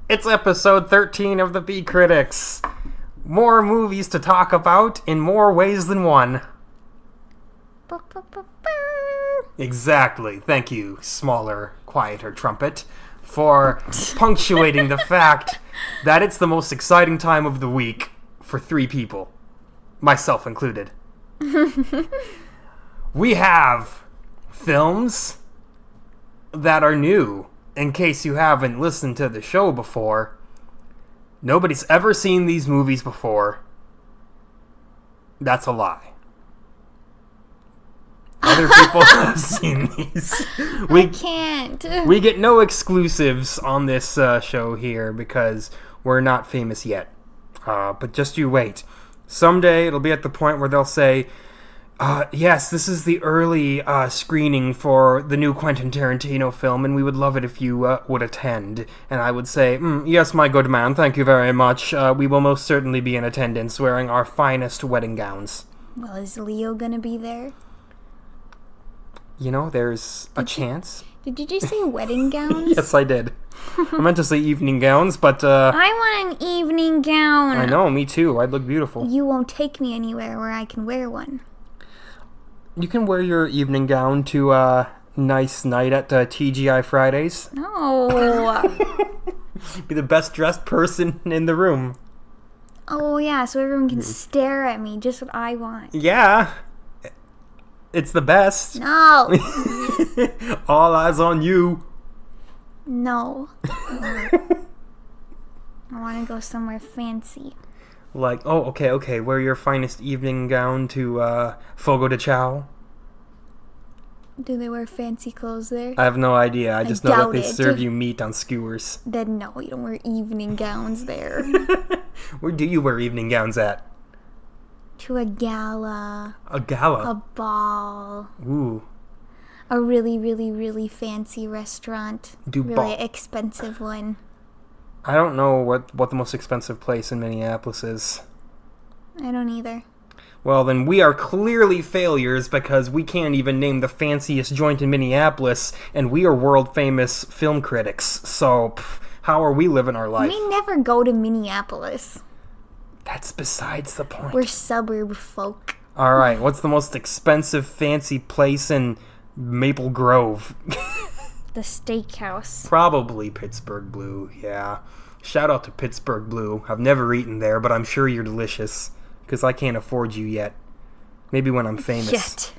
It's episode 13 of the Bee Critics. More movies to talk about in more ways than one. Exactly. Thank you, smaller, quieter trumpet, for punctuating the fact that it's the most exciting time of the week for 3 people, myself included. We have films that are new. In case you haven't listened to the show before, nobody's ever seen these movies before. That's a lie. Other people have seen these. I can't. We get no exclusives on this show here because we're not famous yet. But just you wait. Someday it'll be at the point where they'll say, yes, this is the early screening for the new Quentin Tarantino film, and we would love it if you would attend. And I would say, yes, my good man, thank you very much. We will most certainly be in attendance, wearing our finest wedding gowns. Well, is Leo gonna be there? You know, there's a chance. Did you just say wedding gowns? Yes, I did. I meant to say evening gowns, but I want an evening gown. I know, me too. I'd look beautiful. You won't take me anywhere where I can wear one. You can wear your evening gown to a nice night at TGI Fridays. No. Be the best dressed person in the room. Oh, yeah, so everyone can stare at me, just what I want. Yeah. It's the best. No. All eyes on you. No. I want to go somewhere fancy. Like, oh, okay, wear your finest evening gown to Fogo de Chao. Do they wear fancy clothes there? I have no idea. I just know that they doubt it. serve you meat on skewers. Then no, you don't wear evening gowns there. Where do you wear evening gowns at? To a gala. A gala? A ball. Ooh. A really, really, really fancy restaurant. Really expensive one. I don't know what the most expensive place in Minneapolis is. I don't either. Well, then we are clearly failures because we can't even name the fanciest joint in Minneapolis, and we are world-famous film critics. So, how are we living our life? We never go to Minneapolis. That's besides the point. We're suburb folk. All right, what's the most expensive fancy place in Maple Grove? The steakhouse. Probably Pittsburgh Blue, yeah. Shout out to Pittsburgh Blue. I've never eaten there, but I'm sure you're delicious. Because I can't afford you yet. Maybe when I'm famous. Yet.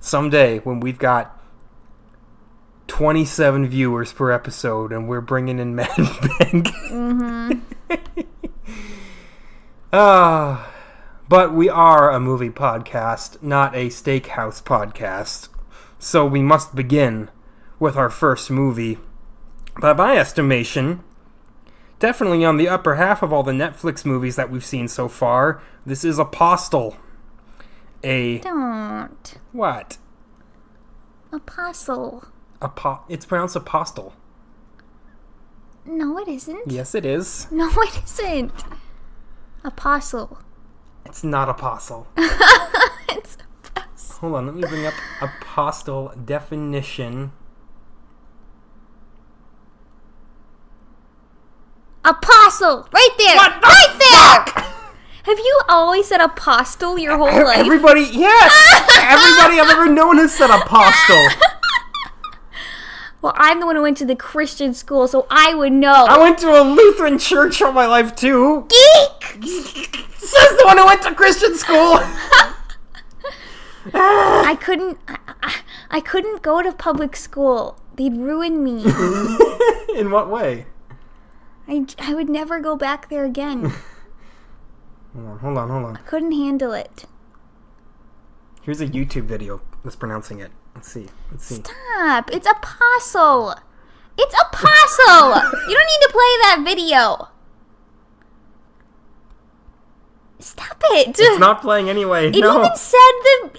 Someday, when we've got 27 viewers per episode and we're bringing in Mad Bank. But we are a movie podcast, not a steakhouse podcast. So we must begin with our first movie. By my estimation, definitely on the upper half of all the Netflix movies that we've seen so far, this is Apostle. Don't. What? Apostle. It's pronounced Apostle. No, it isn't. Yes, it is. No, it isn't. Apostle. It's not Apostle. It's Apostle. Hold on, let me bring up Apostle definition. Apostle! Right there! What the right there! Have you always said apostle your whole life? Everybody, yes! Everybody I've ever known has said Apostle. Well, I'm the one who went to the Christian school, so I would know. I went to a Lutheran church all my life, too. Geek! Says the one who went to Christian school. I couldn't go to public school. They'd ruin me. In what way? I would never go back there again. Hold on. I couldn't handle it. Here's a YouTube video that's pronouncing it. Let's see. Stop. It's Apostle. It's Apostle. You don't need to play that video. Stop it. It's not playing anyway. It no. even said the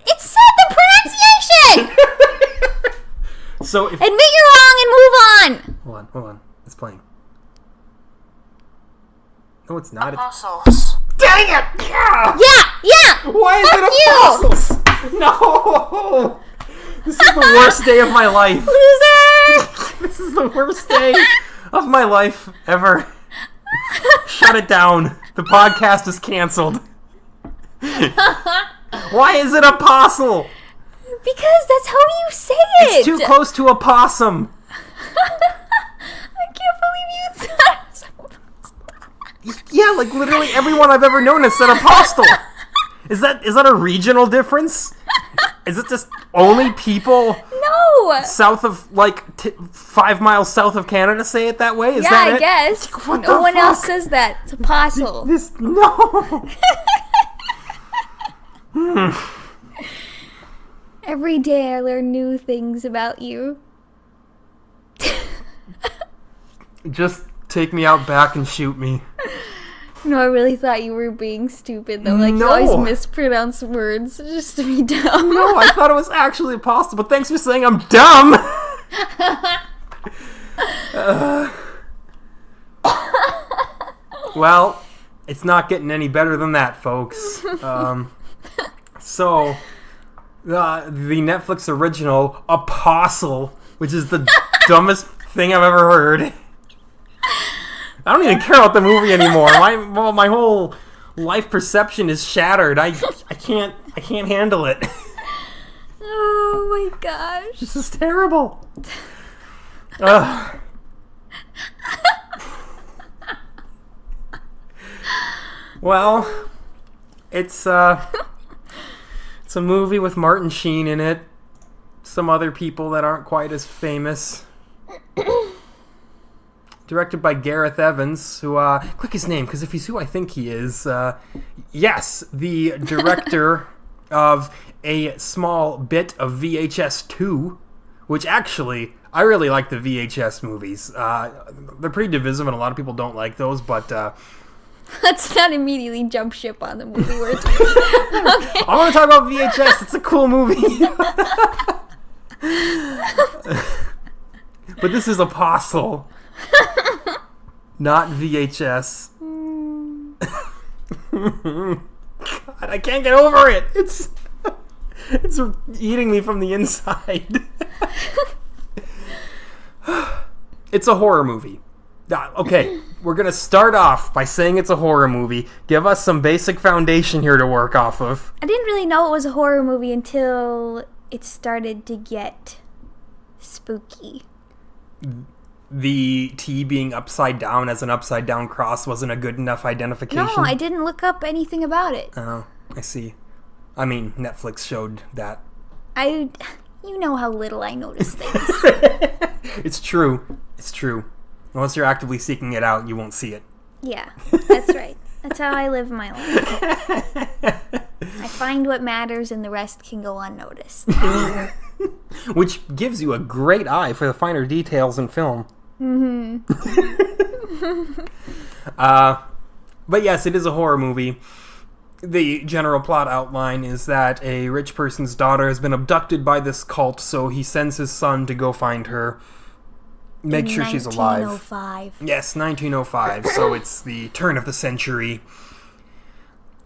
pronunciation. So if... Admit you're wrong and move on. Hold on. It's playing. No, it's not. Apostles. Dang it! Yeah. Why is Fuck it apostles? No! This is the worst day of my life. Loser! This is the worst day of my life ever. Shut it down. The podcast is canceled. Why is it apostle? Because that's how you say it. It's too close to a possum. I can't believe you thought it was Yeah, like literally everyone I've ever known has said apostle. Is that a regional difference? Is it just only people No! south of, like, 5 miles south of Canada say it that way? Is Yeah, that it? I guess. What No the one else fuck? says that. It's apostle. No! Every day I learn new things about you. Just take me out back and shoot me. No, I really thought you were being stupid though. Like, you No. always mispronounce words just to be dumb. No, I thought it was actually apostle, but thanks for saying I'm dumb! Well, it's not getting any better than that, folks. So, the Netflix original, Apostle, which is the dumbest thing I've ever heard. I don't even care about the movie anymore. My whole life perception is shattered. I can't handle it. Oh my gosh. This is terrible. Ugh. Well, it's a movie with Martin Sheen in it. Some other people that aren't quite as famous. Directed by Gareth Evans, who, click his name, because if he's who I think he is, yes, the director of a small bit of VHS 2, which actually, I really like the VHS movies. They're pretty divisive, and a lot of people don't like those, but, Let's not immediately jump ship on the movie we're talking about. Okay. I want to talk about VHS. It's a cool movie. But this is Apostle. Not VHS. God, I can't get over it. It's eating me from the inside. It's a horror movie. Okay, we're going to start off by saying it's a horror movie. Give us some basic foundation here to work off of. I didn't really know it was a horror movie until it started to get spooky. The T being upside down as an upside down cross wasn't a good enough identification? No, I didn't look up anything about it. Oh, I see. I mean, Netflix showed that. You know how little I notice things. It's true. It's true. Unless you're actively seeking it out, you won't see it. Yeah, that's right. That's how I live my life. I find what matters and the rest can go unnoticed. Which gives you a great eye for the finer details in film. Mm-hmm. But yes, it is a horror movie. The general plot outline is that a rich person's daughter has been abducted by this cult, so he sends his son to go find her. Make sure she's alive. 1905. Yes, 1905. So it's the turn of the century.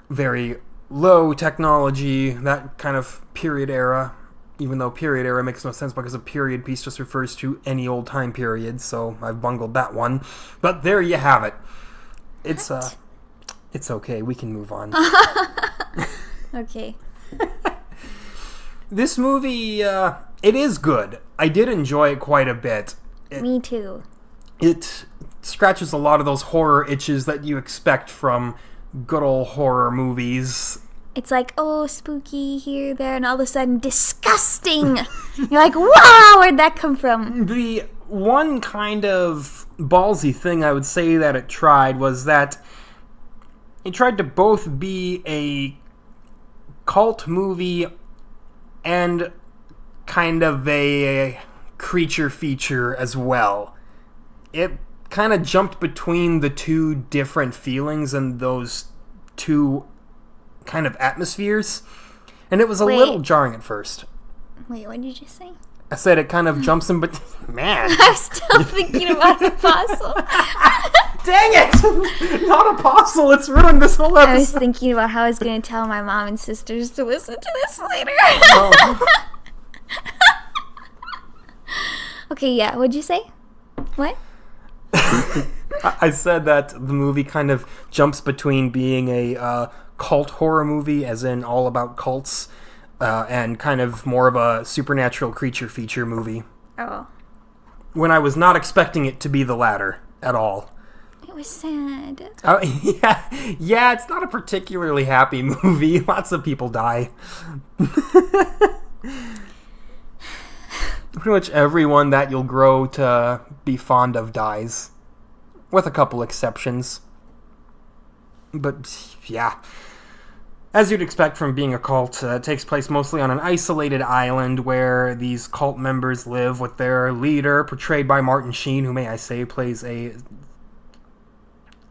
Very low technology, that kind of period era. Even though period era makes no sense because a period piece just refers to any old time period, so I've bungled that one. But there you have it. It's okay. We can move on. Okay. This movie, it is good. I did enjoy it quite a bit. Me too. It scratches a lot of those horror itches that you expect from good old horror movies. It's like, oh, spooky here, there, and all of a sudden, disgusting! You're like, wow, where'd that come from? The one kind of ballsy thing I would say that it tried was that it tried to both be a cult movie and kind of a creature feature as well. It kind of jumped between the two different feelings and those two kind of atmospheres, and it was a little jarring at first. Wait, what did you just say? I said it kind of jumps in, but man, I'm still thinking about Apostle. dang it! Not Apostle. It's ruined this whole episode. I was thinking about how I was going to tell my mom and sisters to listen to this later. Oh. Okay, yeah. What'd you say? What? I said that the movie kind of jumps between being a cult horror movie, as in all about cults, and kind of more of a supernatural creature feature movie. Oh. When I was not expecting it to be the latter at all. It was sad. Oh, yeah, it's not a particularly happy movie. Lots of people die. Pretty much everyone that you'll grow to be fond of dies. With a couple exceptions. But, yeah. As you'd expect from being a cult, it takes place mostly on an isolated island where these cult members live with their leader, portrayed by Martin Sheen, who, may I say, plays a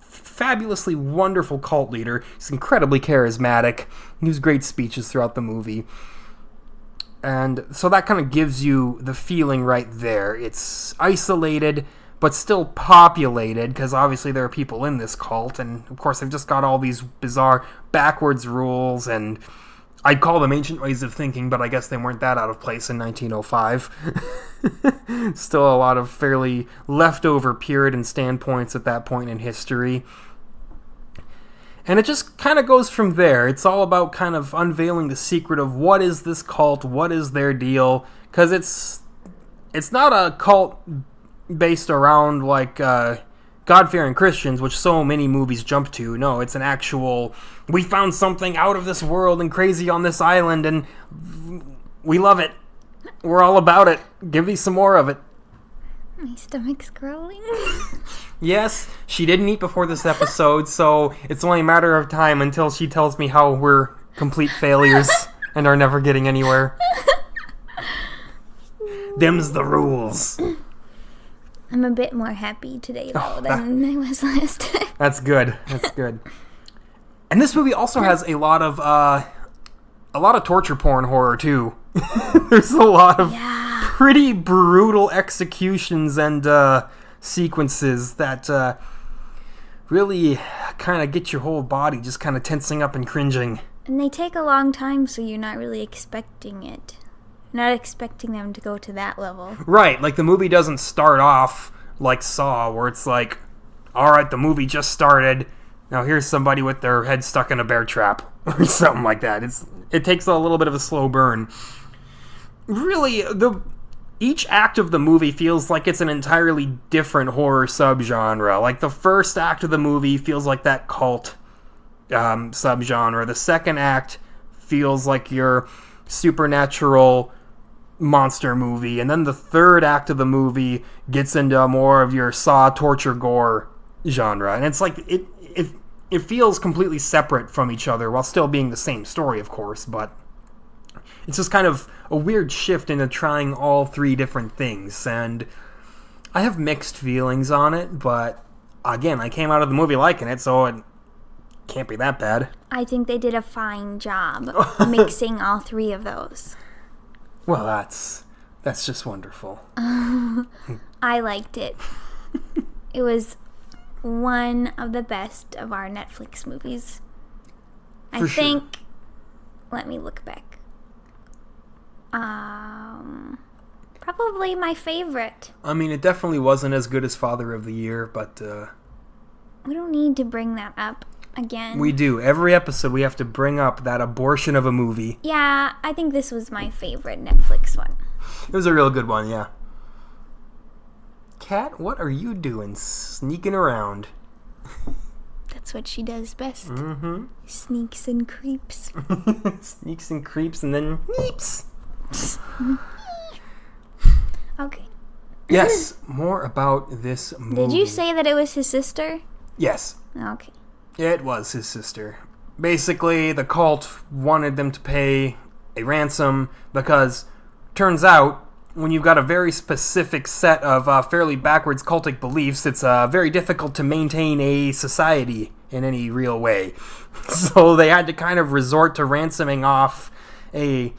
fabulously wonderful cult leader. He's incredibly charismatic. He gives great speeches throughout the movie. And so that kind of gives you the feeling right there. It's isolated, but still populated, because obviously there are people in this cult, and of course they've just got all these bizarre backwards rules, and I'd call them ancient ways of thinking, but I guess they weren't that out of place in 1905. Still a lot of fairly leftover Puritan standpoints at that point in history. And it just kind of goes from there. It's all about kind of unveiling the secret of what is this cult, what is their deal, because it's not a cult based around like God-fearing Christians, which so many movies jump to. No, it's an actual, we found something out of this world and crazy on this island, and we love it. We're all about it. Give me some more of it. My stomach's growling. Yes, she didn't eat before this episode, so it's only a matter of time until she tells me how we're complete failures and are never getting anywhere. Them's the rules. I'm a bit more happy today, though, than I was last time. That's good. That's good. And this movie also has a lot of torture porn horror too. There's a lot of pretty brutal executions and sequences that really kind of get your whole body just kind of tensing up and cringing. And they take a long time, so you're not really expecting it. Not expecting them to go to that level. Right, like the movie doesn't start off like Saw, where it's like, alright, the movie just started, now here's somebody with their head stuck in a bear trap, or something like that. It takes a little bit of a slow burn. Really, each act of the movie feels like it's an entirely different horror subgenre. Like, the first act of the movie feels like that cult subgenre. The second act feels like your supernatural monster movie, and then the third act of the movie gets into more of your Saw torture gore genre, and it's like it feels completely separate from each other while still being the same story, of course, but it's just kind of a weird shift into trying all three different things, and I have mixed feelings on it, but again, I came out of the movie liking it, so it can't be that bad. I think they did a fine job mixing all three of those. Well, that's just wonderful. I liked it. It was one of the best of our Netflix movies. I think. Let me look back. Probably my favorite. I mean, it definitely wasn't as good as Father of the Year, but we don't need to bring that up again. We do. Every episode we have to bring up that abortion of a movie. Yeah, I think this was my favorite Netflix one. It was a real good one, yeah. Kat, what are you doing sneaking around? That's what she does best. Mm-hmm. Sneaks and creeps. Sneaks and creeps and then neeps. Okay. Yes, more about this movie. Did you say that it was his sister? Yes. Okay. It was his sister. Basically, the cult wanted them to pay a ransom because, turns out, when you've got a very specific set of fairly backwards cultic beliefs, it's very difficult to maintain a society in any real way. So they had to kind of resort to ransoming off a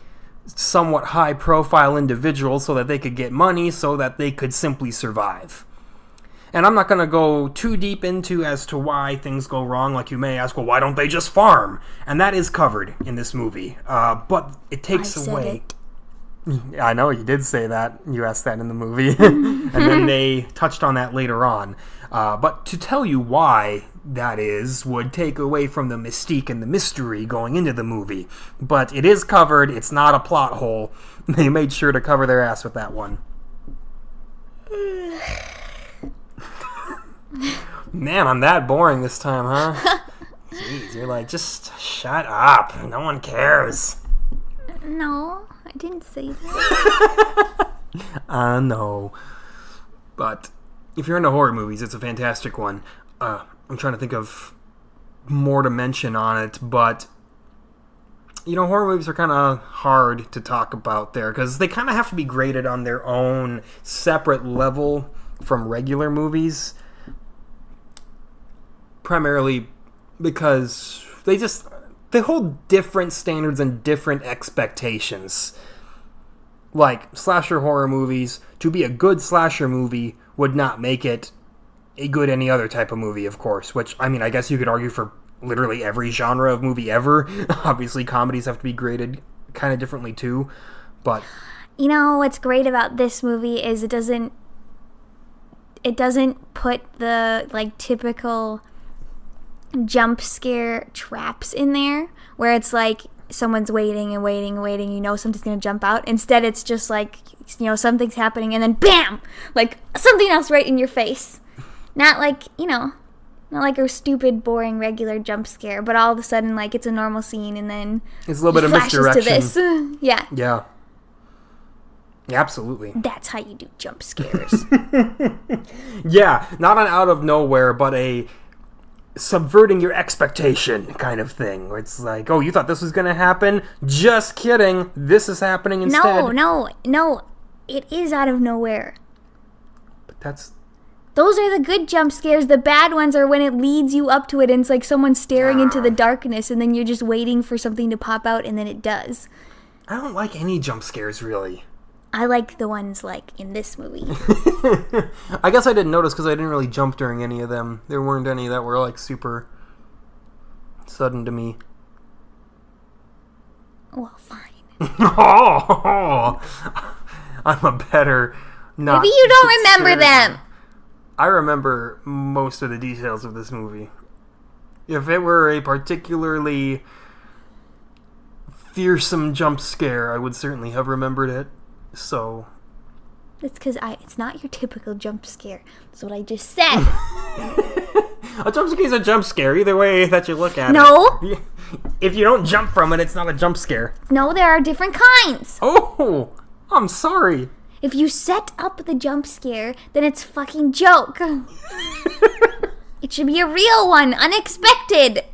somewhat high-profile individual so that they could get money so that they could simply survive. And I'm not going to go too deep into as to why things go wrong. Like, you may ask, well, why don't they just farm? And that is covered in this movie. But it takes away... I know, you did say that. You asked that in the movie. And then they touched on that later on. But to tell you why that is would take away from the mystique and the mystery going into the movie. But it is covered. It's not a plot hole. They made sure to cover their ass with that one. Man, I'm that boring this time, huh? Jeez, you're like, just shut up. No one cares. No, I didn't say that. I know. But if you're into horror movies, it's a fantastic one. I'm trying to think of more to mention on it, but horror movies are kind of hard to talk about there because they kind of have to be graded on their own separate level from regular movies. Primarily because they hold different standards and different expectations. Like, slasher horror movies, to be a good slasher movie would not make it a good any other type of movie, of course. Which, I mean, I guess you could argue for literally every genre of movie ever. Obviously, comedies have to be graded kind of differently, too. But what's great about this movie is it doesn't put the, typical jump scare traps in there where it's like someone's waiting and waiting and waiting, something's gonna jump out. Instead, it's just like, something's happening and then BAM! Like, something else right in your face. Not like, not like a stupid, boring, regular jump scare, but all of a sudden, like, it's a normal scene and then it's a little bit of misdirection. To this. Yeah. Yeah. Absolutely. That's how you do jump scares. Yeah, not an out of nowhere, but a subverting your expectation kind of thing. Where it's like, oh, you thought this was going to happen? Just kidding. This is happening instead. No. It is out of nowhere. But those are the good jump scares. The bad ones are when it leads you up to it and it's like someone staring into the darkness and then you're just waiting for something to pop out and then it does. I don't like any jump scares, really. I like the ones like in this movie. I guess I didn't notice because I didn't really jump during any of them. There weren't any that were like super sudden to me. Well, fine. Oh, I'm a better not. Maybe you don't remember them. I remember most of the details of this movie. If it were a particularly fearsome jump scare, I would certainly have remembered it. So that's because it's not your typical jump scare. That's what I just said. A jump scare is a jump scare either way that you look at it. No. If you don't jump from it, it's not a jump scare. No, there are different kinds. Oh, I'm sorry. If you set up the jump scare, then it's fucking joke. It should be a real one, unexpected.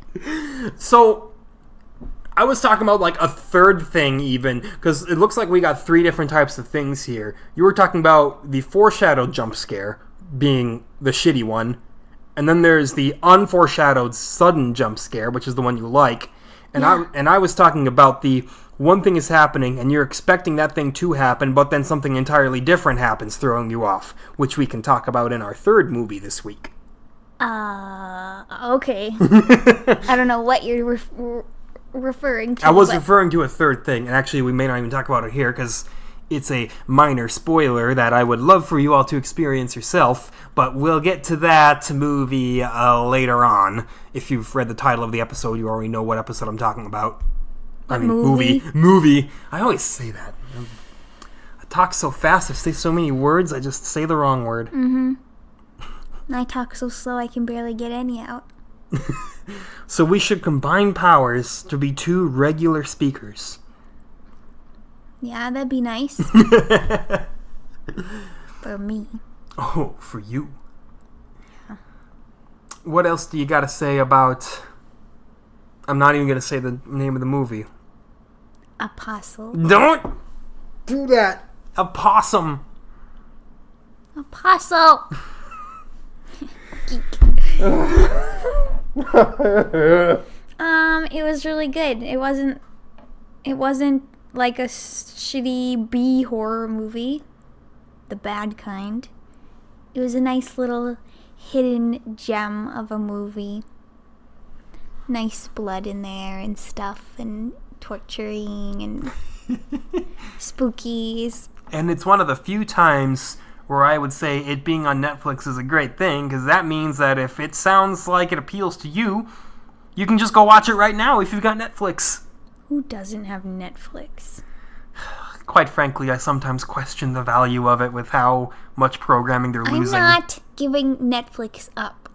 So I was talking about like a third thing even, because it looks like we got three different types of things here. You were talking about the foreshadowed jump scare being the shitty one, and then there's the unforeshadowed sudden jump scare, which is the one you like. And I was talking about the one thing is happening and you're expecting that thing to happen, but then something entirely different happens, throwing you off, which we can talk about in our third movie this week. Okay. I don't know what you're referring to. I was referring to a third thing, and actually we may not even talk about it here because it's a minor spoiler that I would love for you all to experience yourself, but we'll get to that movie later on. If you've read the title of the episode, you already know what episode I'm talking about. Movie. I always say that. I talk so fast, I say so many words, I just say the wrong word. Mm-hmm. I talk so slow I can barely get any out. So we should combine powers to be two regular speakers. Yeah, that'd be nice. For me. Oh, for you. Yeah. What else do you got to say about... I'm not even going to say the name of the movie. Apostle. Don't do that. A possum. Apostle. Geek. It was really good. It wasn't like a shitty B horror movie, the bad kind. It was a nice little hidden gem of a movie. Nice blood in there and stuff and torturing and Spookies. And it's one of the few times where I would say it being on Netflix is a great thing, because that means that if it sounds like it appeals to you, you can just go watch it right now if you've got Netflix. Who doesn't have Netflix? Quite frankly, I sometimes question the value of it with how much programming they're losing. I'm not giving Netflix up.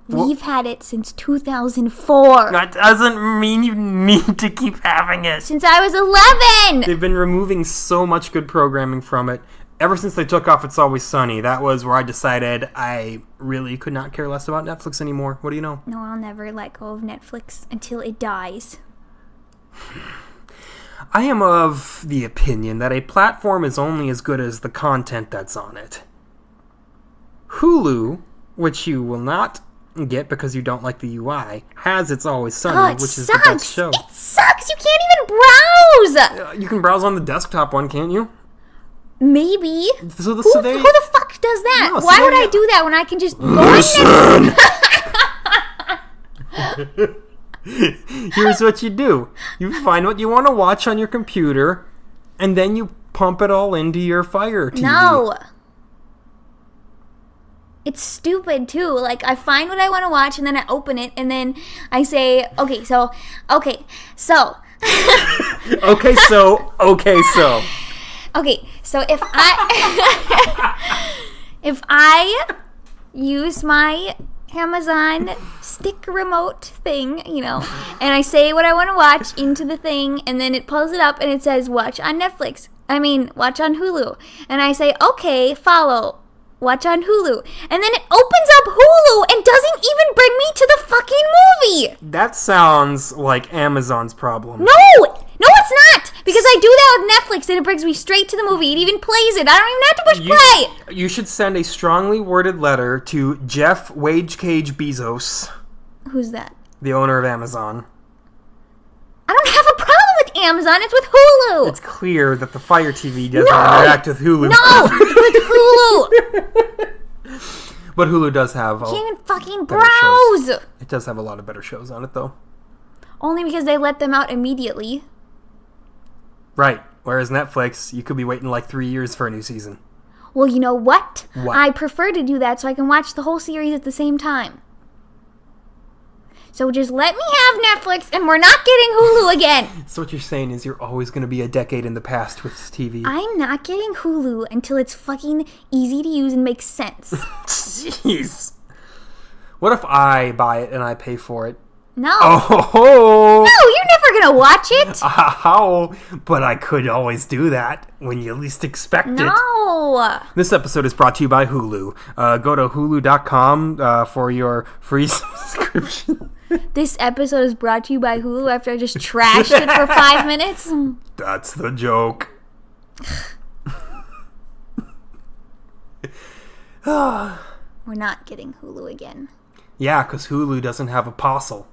We've had it since 2004. That doesn't mean you need to keep having it. Since I was 11! They've been removing so much good programming from it. Ever since they took off It's Always Sunny, that was where I decided I really could not care less about Netflix anymore. What do you know? No, I'll never let go of Netflix until it dies. I am of the opinion that a platform is only as good as the content that's on it. Hulu, which you will not get because you don't like the UI, has It's Always Sunny, which is the best show. It sucks! You can't even browse! You can browse on the desktop one, can't you? Maybe. So Who the fuck does that? No, Why would I do that when I can just go Listen! Here's what you do. You find what you want to watch on your computer, and then you pump it all into your Fire TV. No. It's stupid, too. Like, I find what I want to watch, and then I open it, and then I say, okay, so. Okay, so if I use my Amazon stick remote thing, and I say what I want to watch into the thing, and then it pulls it up and it says watch on Netflix. Watch on Hulu. And I say, okay, follow. Watch on Hulu. And then it opens up Hulu and doesn't even bring me to the fucking movie. That sounds like Amazon's problem. No, it's not. Because I do that with Netflix and it brings me straight to the movie. It even plays it. I don't even have to push play. You should send a strongly worded letter to Jeff Wage Cage Bezos. Who's that? The owner of Amazon. I don't have a problem with Amazon. It's with Hulu. It's clear that the Fire TV doesn't interact with Hulu. No, with Hulu. But Hulu does have can't even fucking browse. Shows. It does have a lot of better shows on it, though. Only because they let them out immediately. Right. Whereas Netflix, you could be waiting like 3 years for a new season. Well, you know what? What? I prefer to do that so I can watch the whole series at the same time. So just let me have Netflix and we're not getting Hulu again. So what you're saying is you're always going to be a decade in the past with TV. I'm not getting Hulu until it's fucking easy to use and makes sense. Jeez. What if I buy it and I pay for it? No. Oh! No, you're never going to watch it. How? But I could always do that when you least expect it. No. This episode is brought to you by Hulu. Go to hulu.com for your free subscription. This episode is brought to you by Hulu after I just trashed it for 5 minutes. That's the joke. We're not getting Hulu again. Yeah, because Hulu doesn't have Apostle.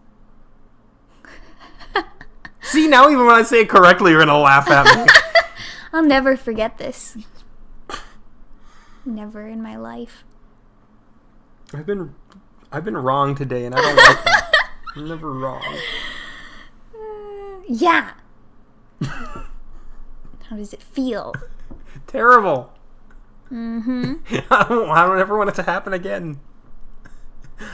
See, now even when I say it correctly, you're going to laugh at me. I'll never forget this. Never in my life. I've been wrong today, and I don't like that. I'm never wrong. Yeah. How does it feel? Terrible. Mm-hmm. I don't ever want it to happen again.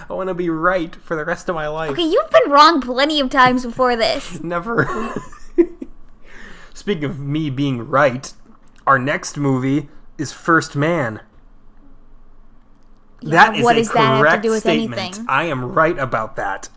I want to be right for the rest of my life. Okay, you've been wrong plenty of times before this. Never. Speaking of me being right, our next movie is First Man. Yeah, that is what a does that correct have to do with statement. anything? I am right about that.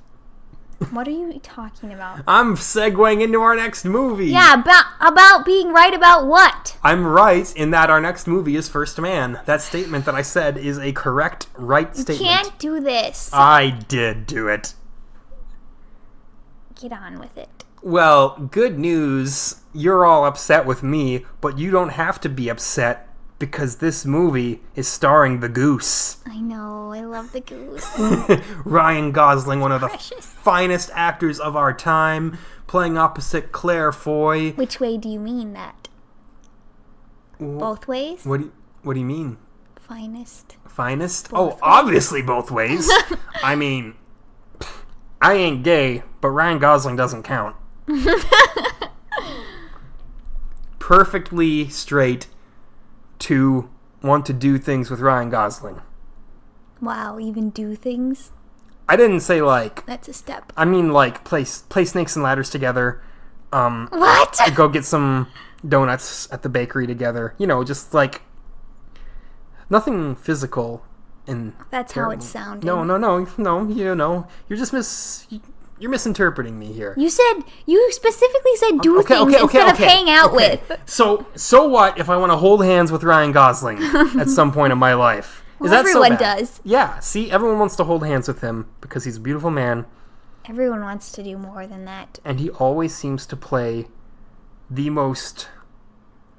What are you talking about? I'm segueing into our next movie. Yeah, about being right about what? I'm right in that our next movie is First Man. That statement that I said is a correct, right statement. You can't do this. I did do it. Get on with it. Well, good news. You're all upset with me, but you don't have to be upset because this movie is starring the Goose. I know. I love the Goose. Ryan Gosling, one of the Precious. finest actors of our time, playing opposite Claire Foy. Which way do you mean that? Both ways? What do you mean? Finest. Finest? Both ways. Obviously both ways. I mean, I ain't gay, but Ryan Gosling doesn't count. perfectly straight to want to do things with Ryan Gosling. Wow, even do things? I didn't say, like... That's a step. I mean, like, play snakes and ladders together. What? Go get some donuts at the bakery together. You know, just, like... Nothing physical. That's how it sounded. No, you know. You're misinterpreting me here. You specifically said do things instead of hang out with. So what if I want to hold hands with Ryan Gosling at some point in my life? Well, everyone does. Yeah, see, everyone wants to hold hands with him because he's a beautiful man. Everyone wants to do more than that. And he always seems to play the most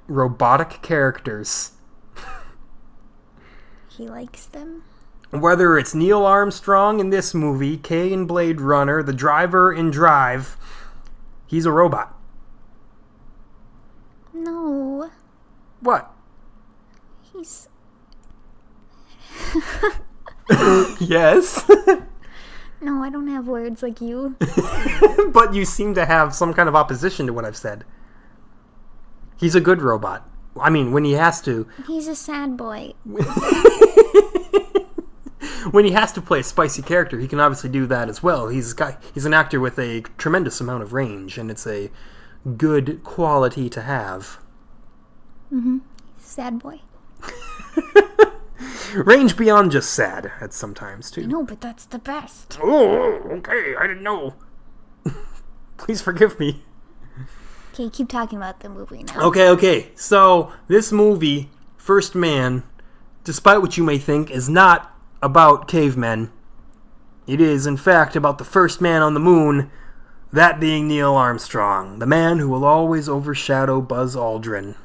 robotic characters. He likes them. Whether it's Neil Armstrong in this movie, Kay in Blade Runner, the driver in Drive, he's a robot. No. What? He's... Yes? No, I don't have words like you. But you seem to have some kind of opposition to what I've said. He's a good robot. I mean, when he has to. He's a sad boy. When he has to play a spicy character, he can obviously do that as well. He's an actor with a tremendous amount of range, and it's a good quality to have. Mm-hmm. Sad boy. Range beyond just sad at sometimes, too. I know, but that's the best. Oh, okay, I didn't know. Please forgive me. Okay, keep talking about the movie now. Okay. So, this movie, First Man, despite what you may think, is not about cavemen. It is, in fact, about the first man on the moon, that being Neil Armstrong, the man who will always overshadow Buzz Aldrin.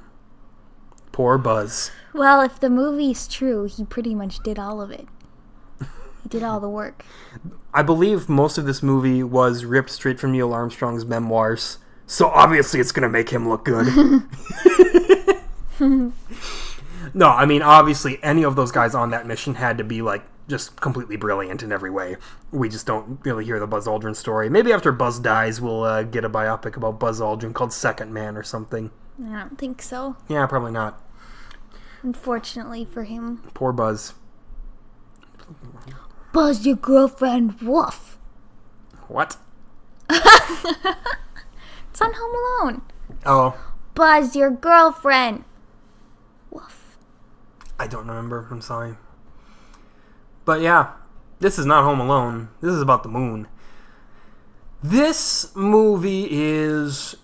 Poor Buzz. Well, if the movie's true, he pretty much did all of it. He did all the work. I believe most of this movie was ripped straight from Neil Armstrong's memoirs, so obviously it's going to make him look good. No, I mean, obviously, any of those guys on that mission had to be, like, just completely brilliant in every way. We just don't really hear the Buzz Aldrin story. Maybe after Buzz dies, we'll get a biopic about Buzz Aldrin called Second Man or something. I don't think so. Yeah, probably not. Unfortunately for him. Poor Buzz. Buzz, your girlfriend, woof. What? It's on Home Alone. Oh. Buzz, your girlfriend. Woof. I don't remember. I'm sorry. But yeah, this is not Home Alone. This is about the moon. This movie is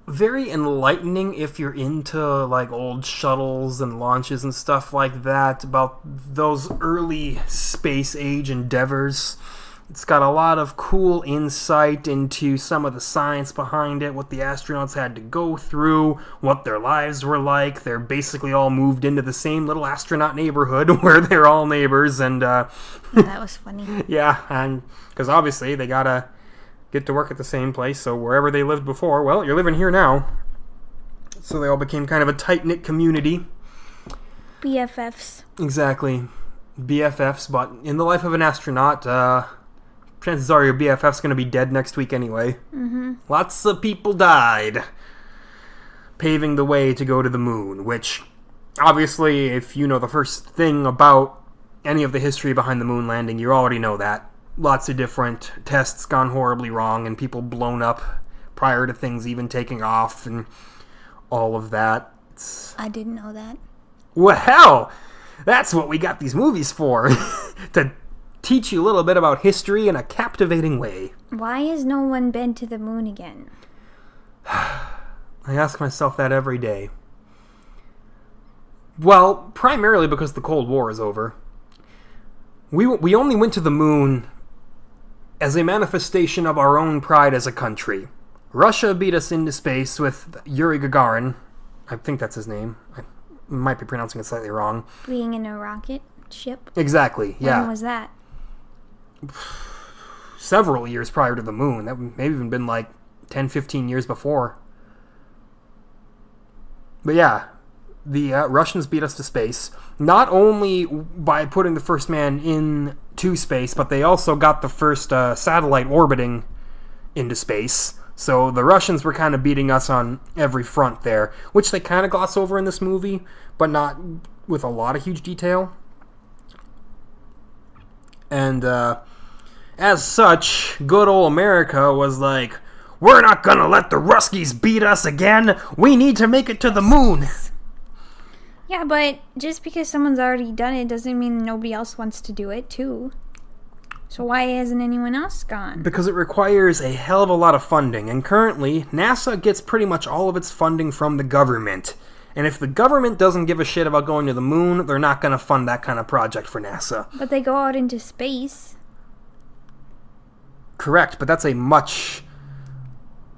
very enlightening if you're into like old shuttles and launches and stuff like that, about those early space age endeavors. It's got a lot of cool insight into some of the science behind it, what the astronauts had to go through, what their lives were like. They're basically all moved into the same little astronaut neighborhood where they're all neighbors. And yeah, that was funny. Yeah, and because obviously they gotta get to work at the same place, so wherever they lived before, well, you're living here now. So they all became kind of a tight-knit community. BFFs. Exactly. BFFs, but in the life of an astronaut, chances are your BFF's going to be dead next week anyway. Mm-hmm. Lots of people died paving the way to go to the moon, which, obviously, if you know the first thing about any of the history behind the moon landing, you already know that. Lots of different tests gone horribly wrong and people blown up prior to things even taking off and all of that. I didn't know that. Well, hell, that's what we got these movies for. To teach you a little bit about history in a captivating way. Why has no one been to the moon again? I ask myself that every day. Well, primarily because the Cold War is over. We only went to the moon as a manifestation of our own pride as a country. Russia beat us into space with Yuri Gagarin. I think that's his name. I might be pronouncing it slightly wrong. Being in a rocket ship? Exactly, yeah. When was that? Several years prior to the moon. That may have even been like 10, 15 years before. But yeah, the Russians beat us to space, not only by putting the first man into space, but they also got the first satellite orbiting into space. So the Russians were kind of beating us on every front there, which they kind of gloss over in this movie, but not with a lot of huge detail. And as such, good old America was like, we're not gonna let the Ruskies beat us again. We need to make it to the moon. Yeah, but just because someone's already done it doesn't mean nobody else wants to do it, too. So why hasn't anyone else gone? Because it requires a hell of a lot of funding, and currently, NASA gets pretty much all of its funding from the government. And if the government doesn't give a shit about going to the moon, they're not going to fund that kind of project for NASA. But they go out into space. Correct, but that's a much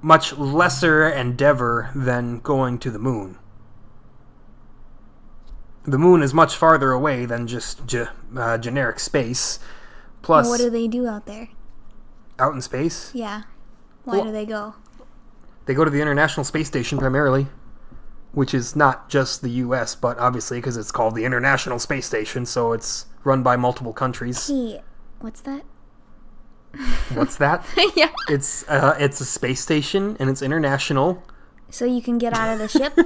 lesser endeavor than going to the moon. The moon is much farther away than just generic space. Plus, Well, what do they do out there? Out in space? Yeah. Why do they go? They go to the International Space Station primarily, which is not just the U.S., but obviously because it's called the International Space Station, so it's run by multiple countries. Hey, what's that? What's that? Yeah. It's a space station, and it's international. So you can get out of the ship?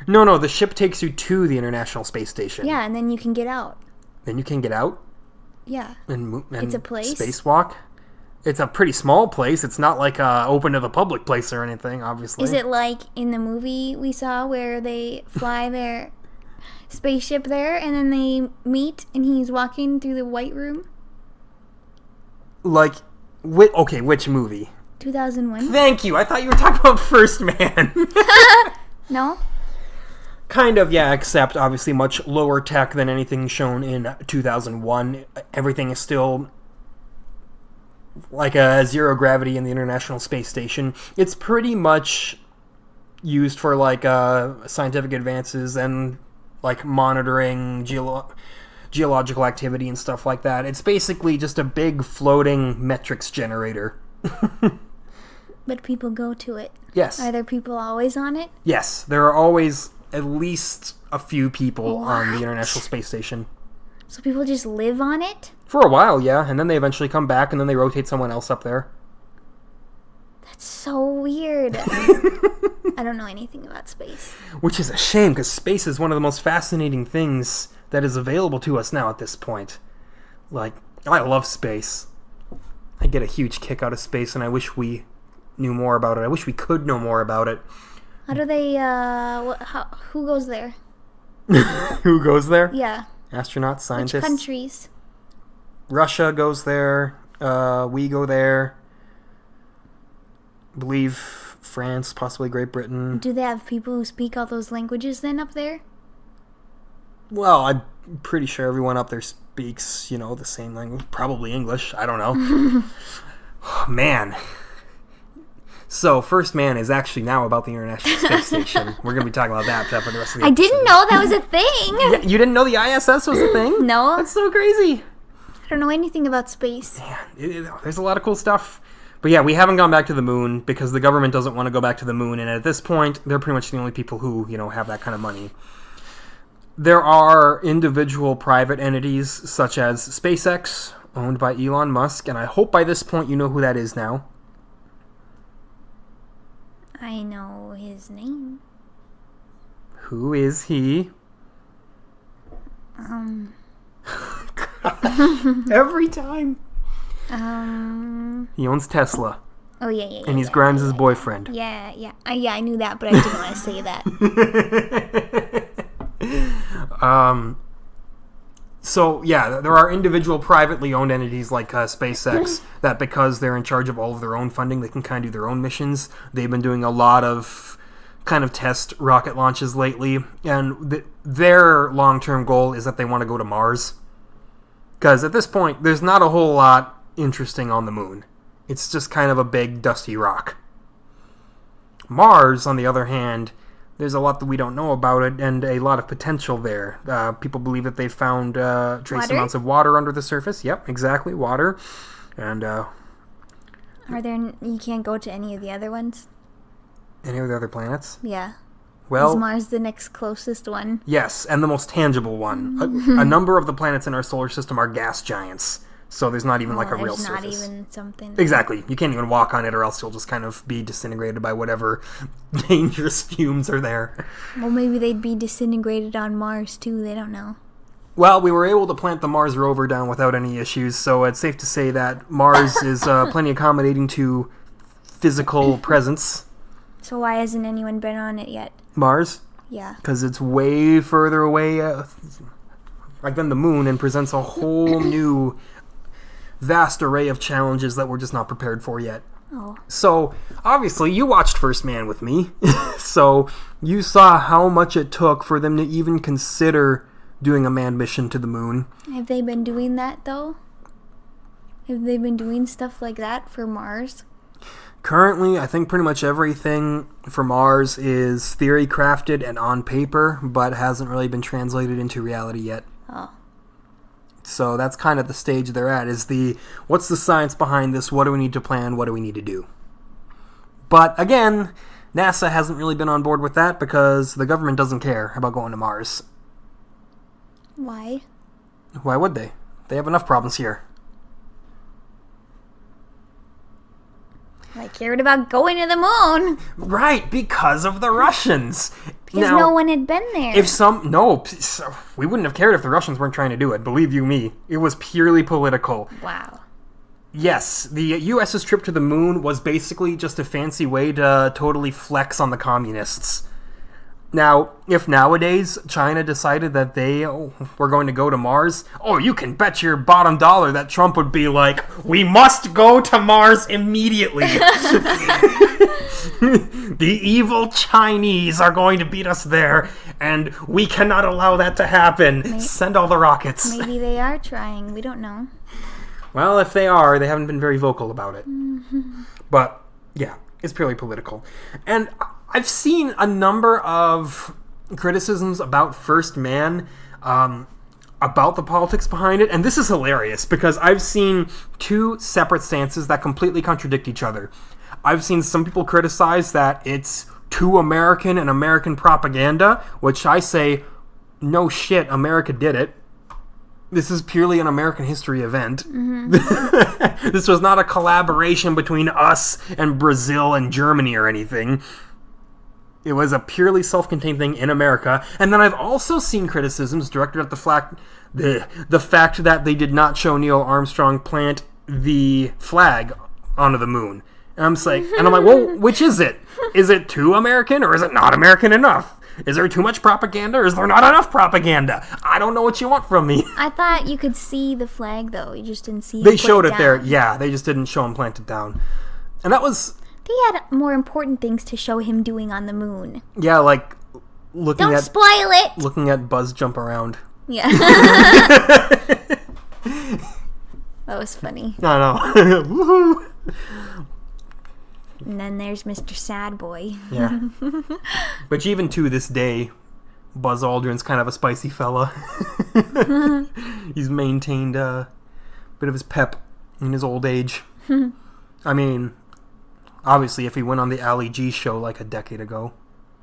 No, the ship takes you to the International Space Station. Yeah, and then you can get out. Then you can get out? Yeah. And It's a place? Spacewalk. It's a pretty small place. It's not like open to the public place or anything, obviously. Is it like in the movie we saw where they fly their spaceship there and then they meet and he's walking through the White Room? Like, which movie? 2001? Thank you. I thought you were talking about First Man. No? Kind of, yeah, except obviously much lower tech than anything shown in 2001. Everything is still like a zero gravity in the International Space Station. It's pretty much used for like scientific advances and like monitoring geological activity and stuff like that. It's basically just a big floating metrics generator. But people go to it. Yes. Are there people always on it? Yes, there are always at least a few people on the What? International Space Station. So people just live on it? For a while, yeah, and then they eventually come back and then they rotate someone else up there. That's so weird. I don't know anything about space. Which is a shame, because space is one of the most fascinating things that is available to us now at this point. Like, I love space. I get a huge kick out of space, and I wish we knew more about it. I wish we could know more about it. How do they, who goes there? Who goes there? Yeah. Astronauts, scientists. Which countries? Russia goes there. We go there. I believe France, possibly Great Britain. Do they have people who speak all those languages then up there? Well, I'm pretty sure everyone up there speaks, the same language. Probably English. I don't know. Man. So, First Man is actually now about the International Space Station. We're going to be talking about that for the rest of the episode. I didn't know that was a thing. Yeah, you didn't know the ISS was a thing? No. That's so crazy. I don't know anything about space. Man, there's a lot of cool stuff. But yeah, we haven't gone back to the moon because the government doesn't want to go back to the moon. And at this point, they're pretty much the only people who, have that kind of money. There are individual private entities such as SpaceX, owned by Elon Musk. And I hope by this point you know who that is now. I know his name. Who is he? Every time. He owns Tesla. Oh, yeah. And he's Grimes' boyfriend. Yeah. I knew that, but I didn't want to say that. So, yeah, there are individual privately owned entities like SpaceX that because they're in charge of all of their own funding, they can kind of do their own missions. They've been doing a lot of kind of test rocket launches lately, and their long-term goal is that they want to go to Mars. Because at this point, there's not a whole lot interesting on the moon. It's just kind of a big, dusty rock. Mars, on the other hand, there's a lot that we don't know about it, and a lot of potential there. People believe that they found trace amounts of water under the surface. Yep, exactly, water. And Are there? You can't go to any of the other ones? Any of the other planets? Yeah. Well, Is Mars the next closest one? yes, and the most tangible one. A number of the planets in our solar system are gas giants. So there's not even like a real There's surface. not even something. Exactly. You can't even walk on it, or else you'll just kind of be disintegrated by whatever dangerous fumes are there. Well, maybe they'd be disintegrated on Mars too. They don't know. Well, we were able to plant the Mars rover down without any issues, so it's safe to say that Mars is plenty accommodating to physical presence. So why hasn't anyone been on it yet? Mars? Yeah. Because it's way further away than the moon and presents a whole new vast array of challenges that we're just not prepared for yet. Oh. So, obviously, you watched First Man with me, so you saw how much it took for them to even consider doing a manned mission to the moon. Have they been doing that, though? Have they been doing stuff like that for Mars? Currently, I think pretty much everything for Mars is theory crafted and on paper, but hasn't really been translated into reality yet. Oh. So that's kind of the stage they're at, is what's the science behind this, what do we need to plan, what do we need to do? But again, NASA hasn't really been on board with that because the government doesn't care about going to Mars. Why? Why would they? They have enough problems here. I cared about going to the moon. Right, because of the Russians. Because no one had been there. We wouldn't have cared if the Russians weren't trying to do it, believe you me. It was purely political. Wow. Yes, the US's trip to the moon was basically just a fancy way to totally flex on the communists. Now, if nowadays China decided that they were going to go to Mars, you can bet your bottom dollar that Trump would be like, we must go to Mars immediately. The evil Chinese are going to beat us there, and we cannot allow that to happen. Send all the rockets. Maybe they are trying. We don't know. Well, if they are, they haven't been very vocal about it. But, yeah, it's purely political. And I've seen a number of criticisms about First Man, about the politics behind it, and this is hilarious because I've seen two separate stances that completely contradict each other. I've seen some people criticize that it's too American and American propaganda, which I say, no shit, America did it. This is purely an American history event. Mm-hmm. This was not a collaboration between us and Brazil and Germany or anything. It was a purely self-contained thing in America. And then I've also seen criticisms directed at the fact that they did not show Neil Armstrong plant the flag onto the moon. And I'm like, well, which is it? Is it too American or is it not American enough? Is there too much propaganda or is there not enough propaganda? I don't know what you want from me. I thought you could see the flag, though. You just didn't see it. They showed it there. Yeah, they just didn't show him plant it down. And that was... They had more important things to show him doing on the moon. Yeah, like looking Don't spoil it! Looking at Buzz jump around. Yeah. That was funny. I know. Woohoo! And then there's Mr. Sad Boy. Yeah. Which even to this day, Buzz Aldrin's kind of a spicy fella. He's maintained a bit of his pep in his old age. I mean, obviously, if he went on the Ali G show like a decade ago,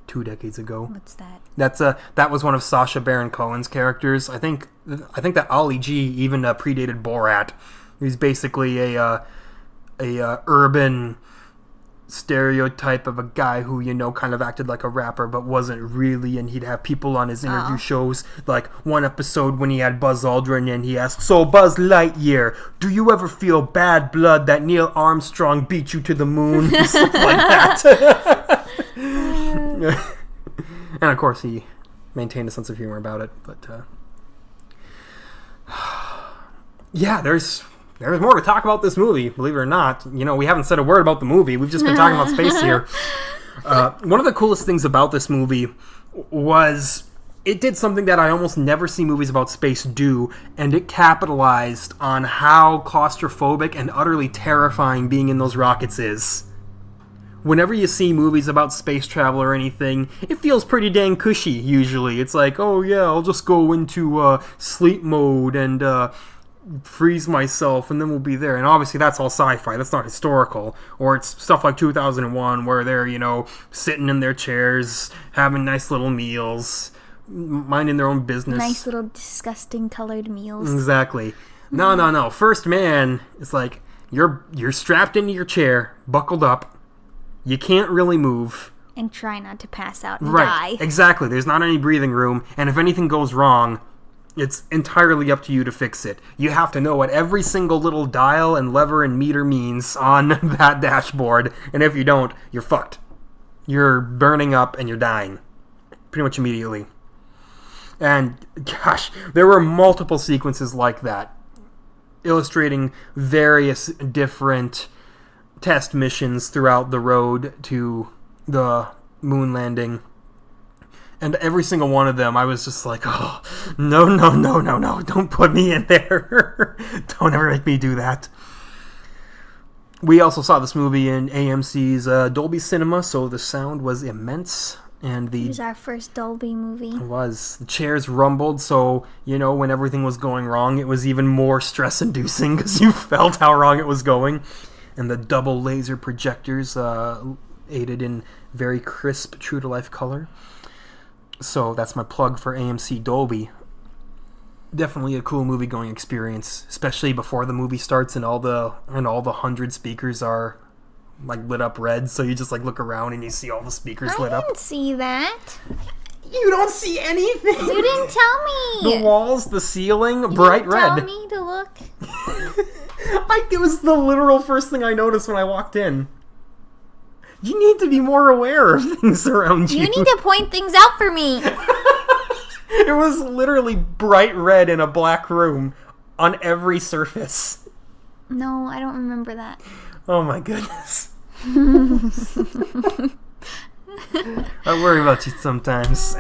2 decades ago. What's that? That was one of Sacha Baron Cohen's characters. I think that Ali G even predated Borat. He's basically a urban stereotype of a guy who, kind of acted like a rapper but wasn't really, and he'd have people on his interview shows, like one episode when he had Buzz Aldrin and he asked, "So Buzz Lightyear, do you ever feel bad blood that Neil Armstrong beat you to the moon?" Stuff like that. And of course he maintained a sense of humor about it, but yeah, there's more to talk about this movie, believe it or not. We haven't said a word about the movie. We've just been talking about space here. One of the coolest things about this movie was it did something that I almost never see movies about space do, and it capitalized on how claustrophobic and utterly terrifying being in those rockets is. Whenever you see movies about space travel or anything, it feels pretty dang cushy, usually. It's like, oh yeah, I'll just go into sleep mode and freeze myself and then we'll be there. And obviously that's all sci-fi, that's not historical. Or it's stuff like 2001 where they're sitting in their chairs having nice little meals, minding their own business, nice little disgusting colored meals. Exactly. No. First man is like, you're strapped into your chair, buckled up. You can't really move. And try not to pass out and Right, die. exactly. The's not any breathing room, and if anything goes wrong, it's entirely up to you to fix it. You have to know what every single little dial and lever and meter means on that dashboard, and if you don't, you're fucked. You're burning up and you're dying. Pretty much immediately. And, gosh, there were multiple sequences like that, illustrating various different test missions throughout the road to the moon landing. And every single one of them, I was just like, oh, no, don't put me in there. Don't ever make me do that. We also saw this movie in AMC's Dolby Cinema, so the sound was immense. And It was our first Dolby movie. It was. The chairs rumbled, so, when everything was going wrong, it was even more stress-inducing because you felt how wrong it was going. And the double laser projectors aided in very crisp, true-to-life color. So that's my plug for AMC Dolby. Definitely a cool movie-going experience, especially before the movie starts and all the 100 speakers are lit up red. So you just look around and you see all the speakers lit up. I didn't see that. You don't see anything. You didn't tell me. The walls, the ceiling, bright red. Tell me to look. It was the literal first thing I noticed when I walked in. You need to be more aware of things around you. You need to point things out for me. It was literally bright red in a black room on every surface. No, I don't remember that. Oh my goodness. I worry about you sometimes.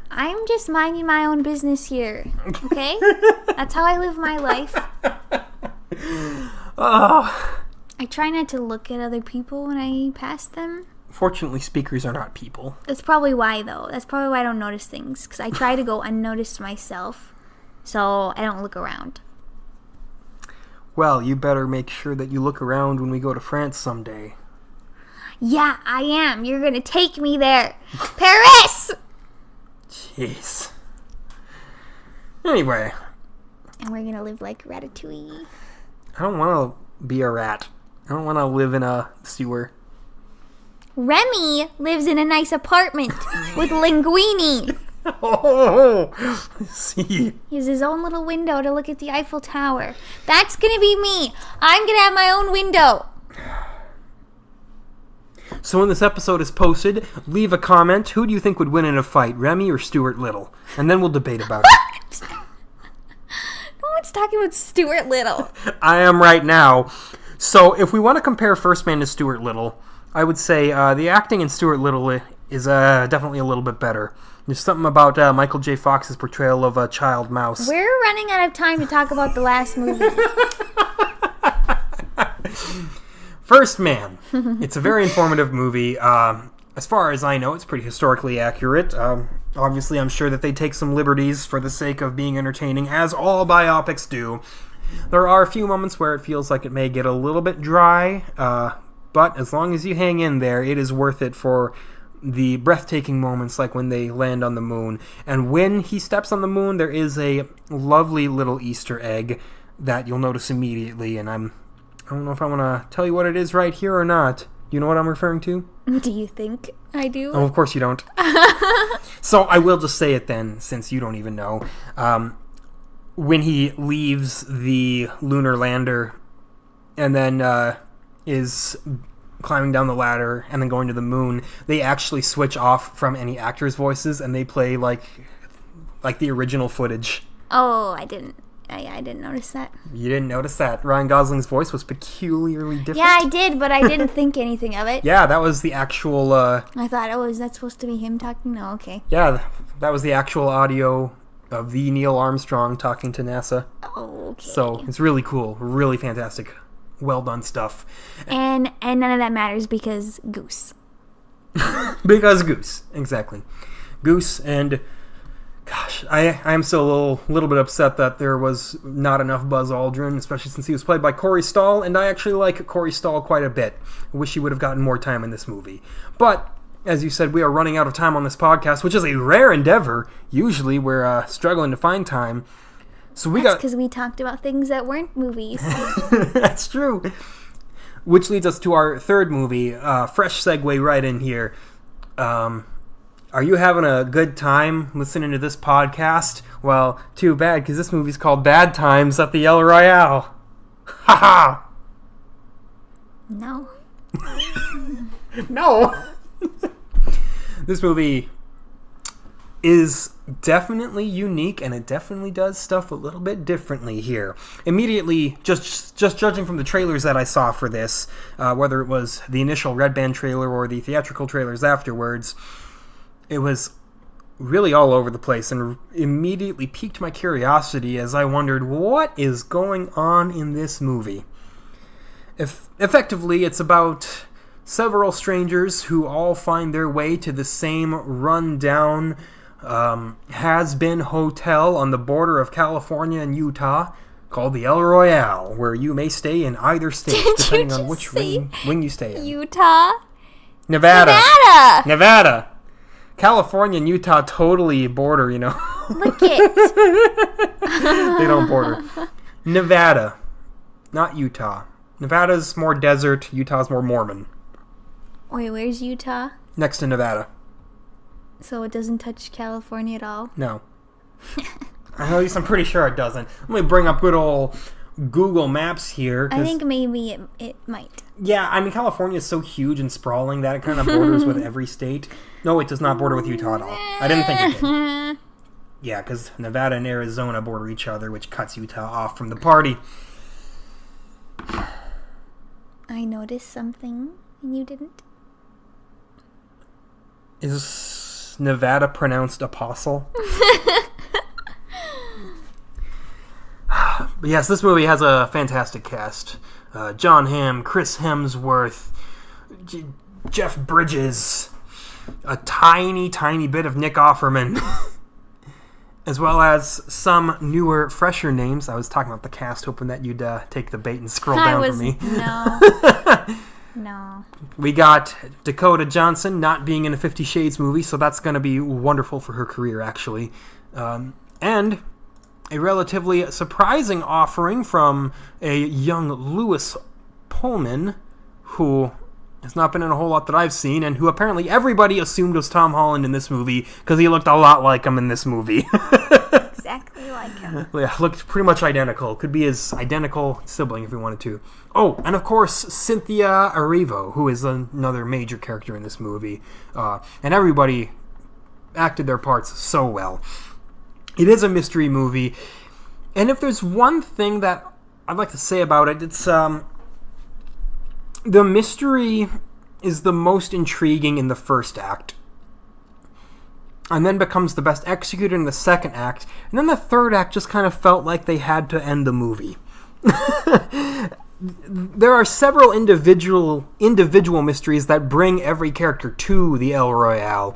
I'm just minding my own business here, okay? That's how I live my life. Oh. I try not to look at other people when I pass them. Fortunately, speakers are not people. That's probably why, though. That's probably why I don't notice things. Because I try to go unnoticed myself, so I don't look around. Well, you better make sure that you look around when we go to France someday. Yeah, I am. You're going to take me there. Paris! Jeez. Anyway. And we're going to live like Ratatouille. I don't want to be a rat. I don't want to live in a sewer. Remy lives in a nice apartment with linguini. Oh, see. He has his own little window to look at the Eiffel Tower. That's going to be me. I'm going to have my own window. So when this episode is posted, leave a comment. Who do you think would win in a fight, Remy or Stuart Little? And then we'll debate about it. No one's talking about Stuart Little. I am right now. So if we want to compare First Man to Stuart Little, I would say the acting in Stuart Little is definitely a little bit better. There's something about Michael J. Fox's portrayal of a child mouse. We're running out of time to talk about the last movie. First Man. It's a very informative movie. As far as I know, it's pretty historically accurate. Obviously, I'm sure that they take some liberties for the sake of being entertaining, as all biopics do. There are a few moments where it feels like it may get a little bit dry, but as long as you hang in there, it is worth it for the breathtaking moments like when they land on the moon. And when he steps on the moon, there is a lovely little Easter egg that you'll notice immediately, and I don't know if I want to tell you what it is right here or not. You know what I'm referring to? Do you think I do? Oh, of course you don't. So I will just say it then, since you don't even know. When he leaves the lunar lander and then is climbing down the ladder and then going to the moon, they actually switch off from any actors' voices and they play like the original footage. Oh, I didn't notice that. You didn't notice that? Ryan Gosling's voice was peculiarly different? Yeah, I did, but I didn't think anything of it. Yeah, that was the actual... I thought, is that supposed to be him talking? No, okay. Yeah, that was the actual audio of the Neil Armstrong talking to NASA. Oh, okay. So, it's really cool. Really fantastic. Well done stuff. And none of that matters because Goose. Because Goose. Exactly. Goose and... Gosh, I am still a little bit upset that there was not enough Buzz Aldrin, especially since he was played by Corey Stoll, and I actually like Corey Stoll quite a bit. I wish he would have gotten more time in this movie. But, as you said, we are running out of time on this podcast, which is a rare endeavor. Usually we're struggling to find time. So we That's got... because we talked about things that weren't movies. That's true. Which leads us to our third movie. Fresh segue right in here. Are you having a good time listening to this podcast? Well, too bad, because this movie's called Bad Times at the El Royale. Ha ha! No. No! This movie is definitely unique, and it definitely does stuff a little bit differently here. Immediately, just judging from the trailers that I saw for this, whether it was the initial Red Band trailer or the theatrical trailers afterwards, it was really all over the place and immediately piqued my curiosity as I wondered what is going on in this movie. Effectively, it's about several strangers who all find their way to the same run-down has-been hotel on the border of California and Utah called the El Royale, where you may stay in either state, depending on which wing you stay in. Utah? Nevada! California and Utah totally border, you know. Look it. They don't border. Nevada, not Utah. Nevada's more desert, Utah's more Mormon. Wait, where's Utah? Next to Nevada. So it doesn't touch California at all? No. At least I'm pretty sure it doesn't. Let me bring up good old Google Maps here. I think maybe it might. Yeah, I mean, California is so huge and sprawling that it kind of borders with every state. No, it does not border with Utah at all. I didn't think it did. Yeah, because Nevada and Arizona border each other, which cuts Utah off from the party. I noticed something, and you didn't. Is Nevada pronounced apostle? But yes, this movie has a fantastic cast. John Hamm, Chris Hemsworth, Jeff Bridges, a tiny, tiny bit of Nick Offerman, as well as some newer, fresher names. I was talking about the cast, hoping that you'd take the bait and scroll down for me. No. We got Dakota Johnson not being in a 50 Shades movie, so that's going to be wonderful for her career, actually. And a relatively surprising offering from a young Lewis Pullman, who has not been in a whole lot that I've seen, and who apparently everybody assumed was Tom Holland in this movie, because he looked a lot like him in this movie. Exactly like him. Yeah, looked pretty much identical. Could be his identical sibling if he wanted to. Oh, and of course, Cynthia Erivo, who is another major character in this movie. And everybody acted their parts so well. It is a mystery movie. And if there's one thing that I'd like to say about it, it's the mystery is the most intriguing in the first act. And then becomes the best executed in the second act. And then the third act just kind of felt like they had to end the movie. There are several individual mysteries that bring every character to the El Royale.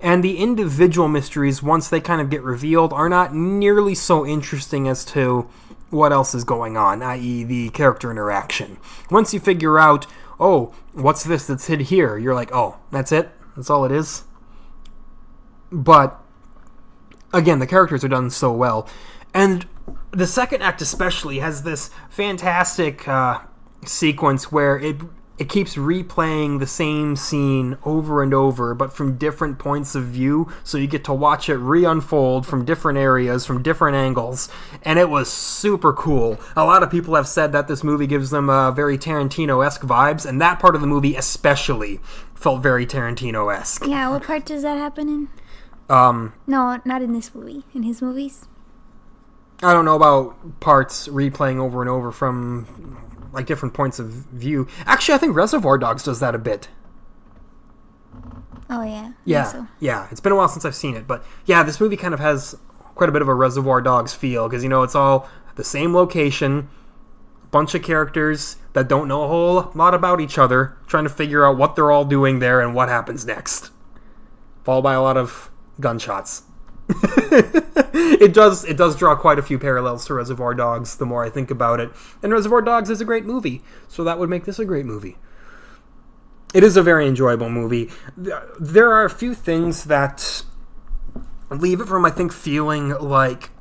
And the individual mysteries, once they kind of get revealed, are not nearly so interesting as to what else is going on, i.e. the character interaction. Once you figure out, oh, what's this that's hid here? You're like, oh, that's it? That's all it is? But, again, the characters are done so well. And the second act especially has this fantastic sequence where it keeps replaying the same scene over and over, but from different points of view, so you get to watch it re-unfold from different areas, from different angles, and it was super cool. A lot of people have said that this movie gives them very Tarantino-esque vibes, and that part of the movie especially felt very Tarantino-esque. Yeah, what part does that happen in? No, not in this movie. In his movies? I don't know about parts replaying over and over from like different points of view. Actually, I think Reservoir Dogs does that a bit. Oh, yeah. Yeah, So. yeah. It's been a while since I've seen it, but yeah, this movie kind of has quite a bit of a Reservoir Dogs feel, because, you know, it's all the same location, bunch of characters that don't know a whole lot about each other, trying to figure out what they're all doing there and what happens next. Followed by a lot of gunshots. It does draw quite a few parallels to Reservoir Dogs the more I think about it. And Reservoir Dogs is a great movie, so that would make this a great movie. It is a very enjoyable movie. There are a few things that leave it from, I think, feeling like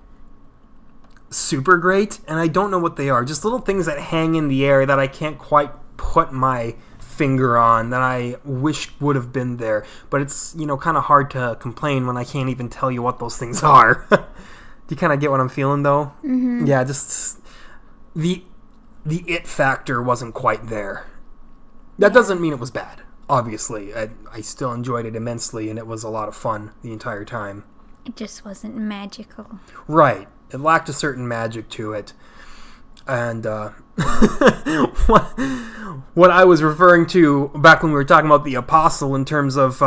super great, and I don't know what they are. Just little things that hang in the air that I can't quite put my finger on that I wish would have been there. But it's, kind of hard to complain when I can't even tell you what those things are. Do you kind of get what I'm feeling, though? Mm-hmm. Yeah, just the it factor wasn't quite there. That doesn't mean it was bad. Obviously, I still enjoyed it immensely, and it was a lot of fun the entire time. It just wasn't magical. Right. It lacked a certain magic to it. And what I was referring to back when we were talking about the Apostle in terms of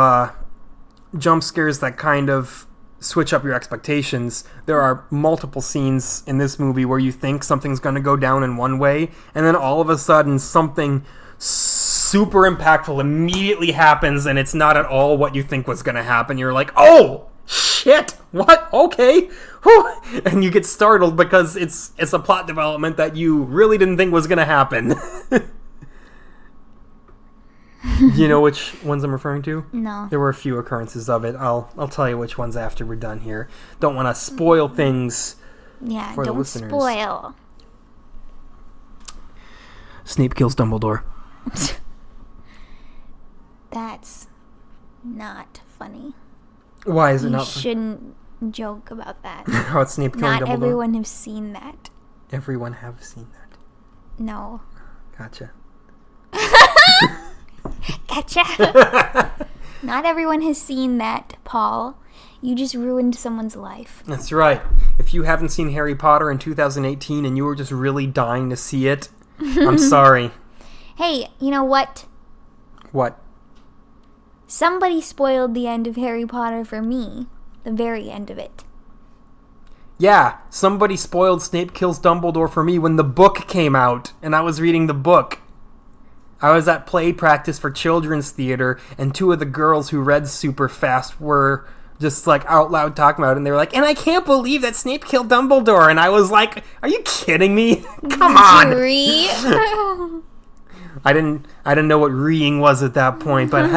jump scares that kind of switch up your expectations, there are multiple scenes in this movie where you think something's going to go down in one way, and then all of a sudden something super impactful immediately happens, and it's not at all what you think was going to happen. You're like, oh, shit, what? Okay. Whew. And you get startled because it's a plot development that you really didn't think was going to happen. Do you know which ones I'm referring to? No. There were a few occurrences of it. I'll tell you which ones after we're done here. Don't want to spoil things for the listeners. Don't spoil. Snape kills Dumbledore. That's not funny. Why is it not funny? You shouldn't joke about that. How it's Snape killing Dumbledore? Not everyone has seen that. Everyone have seen that. No. Gotcha. Gotcha. Not everyone has seen that, Paul. You just ruined someone's life. That's right. If you haven't seen Harry Potter in 2018 and you were just really dying to see it, I'm sorry. Hey, you know what? What? Somebody spoiled the end of Harry Potter for me. The very end of it. Yeah, somebody spoiled Snape Kills Dumbledore for me when the book came out, and I was reading the book. I was at play practice for children's theater, and two of the girls who read super fast were just, out loud talking about it, and they were like, and I can't believe that Snape killed Dumbledore, and I was like, are you kidding me? Come on! I didn't know what reading was at that point, but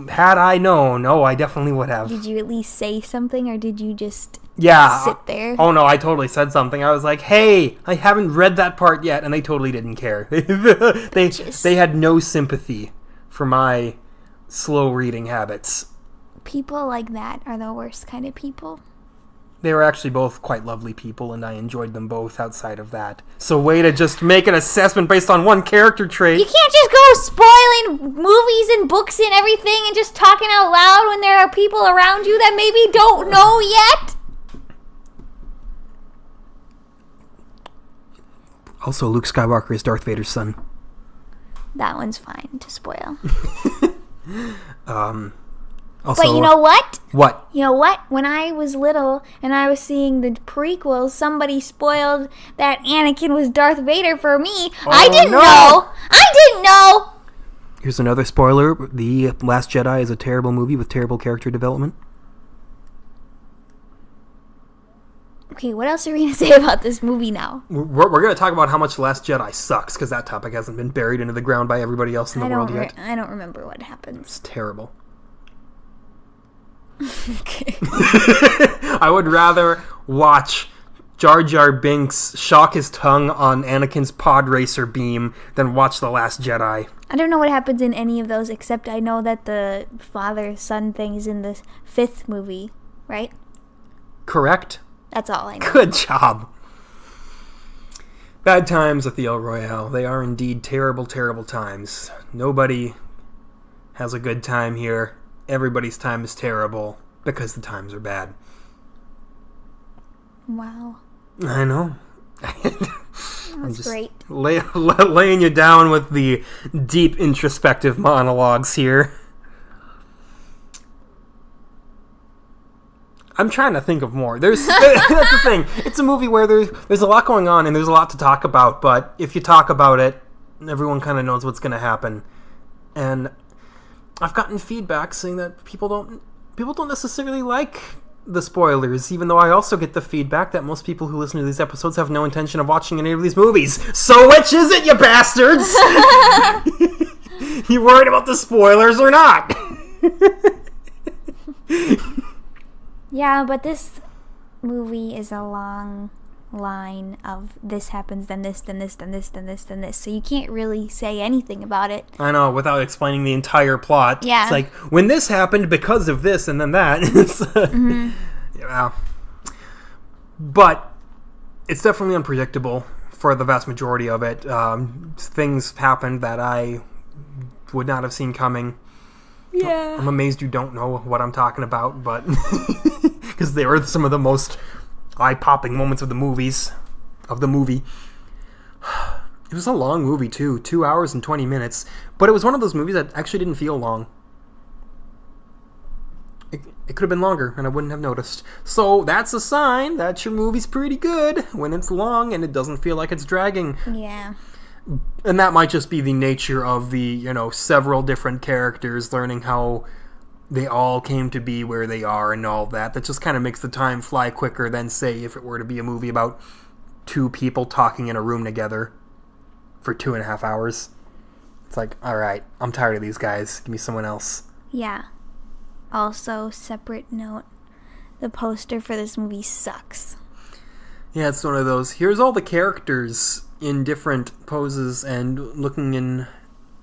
had I known, I definitely would have. Did you at least say something, or did you just sit there? Oh no, I totally said something. I was like, hey, I haven't read that part yet, and they totally didn't care. They had no sympathy for my slow reading habits. People like that are the worst kind of people. They were actually both quite lovely people, and I enjoyed them both outside of that. So way to just make an assessment based on one character trait. You can't just go spoiling movies and books and everything and just talking out loud when there are people around you that maybe don't know yet. Also, Luke Skywalker is Darth Vader's son. That one's fine to spoil. Also, but you know what? What? You know what? When I was little and I was seeing the prequels, somebody spoiled that Anakin was Darth Vader for me. I didn't know. I didn't know. Here's another spoiler. The Last Jedi is a terrible movie with terrible character development. Okay, what else are we going to say about this movie now? We're going to talk about how much The Last Jedi sucks, because that topic hasn't been buried into the ground by everybody else in the world yet. I don't remember what happens. It's terrible. Okay. I would rather watch Jar Jar Binks shock his tongue on Anakin's pod racer beam than watch The Last Jedi. I don't know what happens in any of those, except I know that the father-son thing is in the 5th movie, right? Correct. That's all I know. Good job. Bad times at the Royale. They are indeed terrible, terrible times. Nobody has a good time here. Everybody's time is terrible because the times are bad. Wow. I know. That's great. Laying you down with the deep introspective monologues here. I'm trying to think of more. That's the thing. It's a movie where there's a lot going on and there's a lot to talk about, but if you talk about it, everyone kind of knows what's going to happen. And I've gotten feedback saying that people don't necessarily like the spoilers, even though I also get the feedback that most people who listen to these episodes have no intention of watching any of these movies. So which is it, you bastards? You worried about the spoilers or not? Yeah, but this movie is a long line of this happens, then this, then this, then this, then this, then this. So you can't really say anything about it. I know, without explaining the entire plot. Yeah. It's like, when this happened because of this and then that. Yeah. But it's definitely unpredictable for the vast majority of it. Things happened that I would not have seen coming. Yeah. I'm amazed you don't know what I'm talking about, but because they were some of the most eye-popping moments of the movie. It was a long movie too, 2 hours and 20 minutes, but it was one of those movies that actually didn't feel long. It could have been longer, and I wouldn't have noticed. So that's a sign that your movie's pretty good when it's long and it doesn't feel like it's dragging. Yeah. And that might just be the nature of the, several different characters learning how they all came to be where they are and all that. That just kind of makes the time fly quicker than, say, if it were to be a movie about two people talking in a room together for 2.5 hours. It's like, all right, I'm tired of these guys. Give me someone else. Yeah. Also, separate note, the poster for this movie sucks. Yeah, it's one of those, here's all the characters in different poses and looking in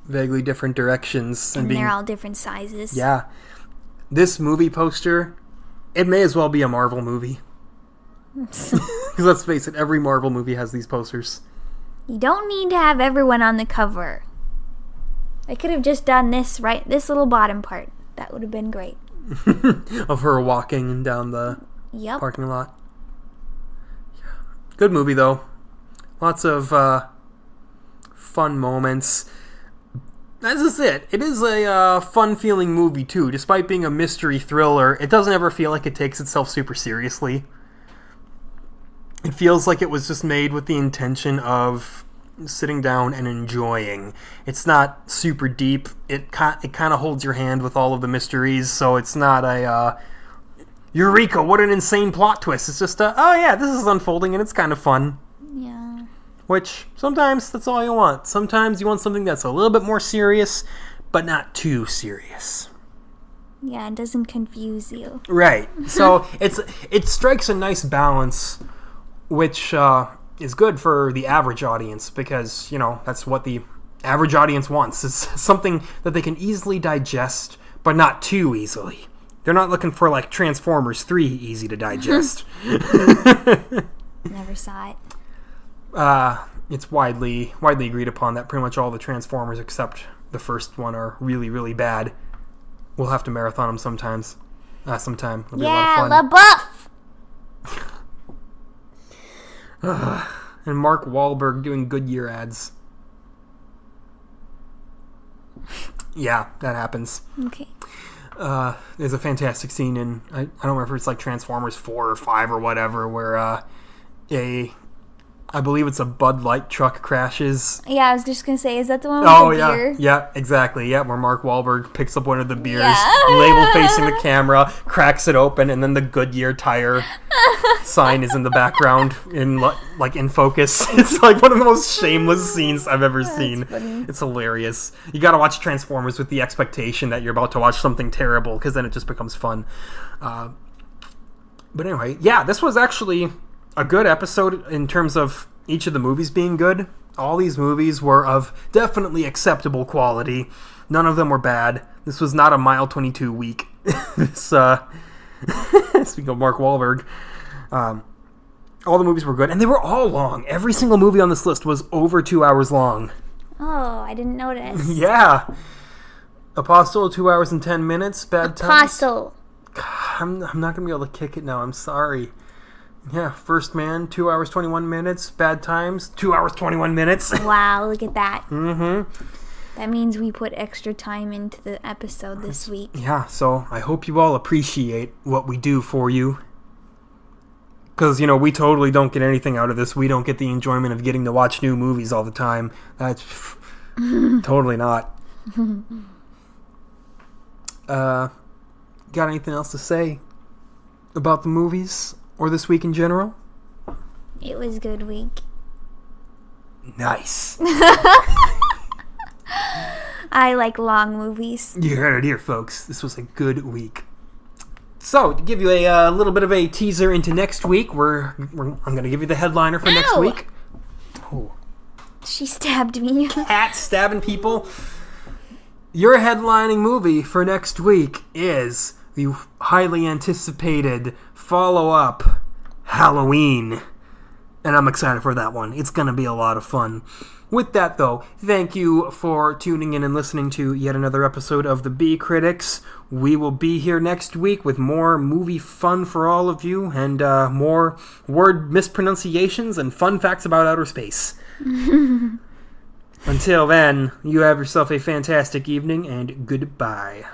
vaguely different directions. And they're all different sizes. Yeah. This movie poster, it may as well be a Marvel movie. Because let's face it, every Marvel movie has these posters. You don't need to have everyone on the cover. I could have just done this little bottom part. That would have been great. Of her walking down the Yep. parking lot. Good movie, though. Lots of fun moments. This is it. It is a fun-feeling movie, too. Despite being a mystery thriller, it doesn't ever feel like it takes itself super seriously. It feels like it was just made with the intention of sitting down and enjoying. It's not super deep. It kind of holds your hand with all of the mysteries, so it's not a Eureka, what an insane plot twist. It's just oh yeah, this is unfolding and it's kind of fun. Yeah. Which, sometimes that's all you want. Sometimes you want something that's a little bit more serious, but not too serious. Yeah, it doesn't confuse you. Right. So it strikes a nice balance, which is good for the average audience, because, that's what the average audience wants, is something that they can easily digest, but not too easily. They're not looking for, like, Transformers 3 easy to digest. Never saw it. It's widely agreed upon that pretty much all the Transformers except the first one are really, really bad. We'll have to marathon them sometime. It'll be a lot of fun. LaBeouf! And Mark Wahlberg doing Goodyear ads. Yeah, that happens. Okay. There's a fantastic scene in, I don't remember if it's like Transformers 4 or 5 or whatever, where I believe it's a Bud Light truck crashes. Yeah, I was just going to say, is that the one with the beer? Yeah, exactly. Yeah, where Mark Wahlberg picks up one of the beers, Yeah. label facing the camera, cracks it open, and then the Goodyear tire sign is in the background in focus. It's like one of the most shameless scenes I've ever seen. Funny. It's hilarious. You gotta watch Transformers with the expectation that you're about to watch something terrible, because then it just becomes fun. But anyway, yeah, this was actually a good episode in terms of each of the movies being good. All these movies were of definitely acceptable quality. None of them were bad. This was not a mile 22 week. This, speaking of Mark Wahlberg, all the movies were good, and they were all long. Every single movie on this list was over 2 hours long. Oh, I didn't notice. Yeah. Apostle, 2 hours and 10 minutes. Bad Times. Apostle. I'm not going to be able to kick it now. I'm sorry. Yeah, First Man, 2 hours, 21 minutes. Bad Times, 2 hours, 21 minutes. Wow, look at that. Mm-hmm. That means we put extra time into the episode this week. Yeah, so I hope you all appreciate what we do for you. Because, we totally don't get anything out of this. We don't get the enjoyment of getting to watch new movies all the time. That's totally not. Got anything else to say about the movies? Or this week in general? It was a good week. Nice. I like long movies. You heard it here, folks. This was a good week. So, to give you a little bit of a teaser into next week, I'm going to give you the headliner for next week. Oh. She stabbed me. Cat stabbing people. Your headlining movie for next week is the highly anticipated follow-up Halloween. And I'm excited for that one. It's going to be a lot of fun. With that, though, thank you for tuning in and listening to yet another episode of The Bee Critics. We will be here next week with more movie fun for all of you and more word mispronunciations and fun facts about outer space. Until then, you have yourself a fantastic evening and goodbye.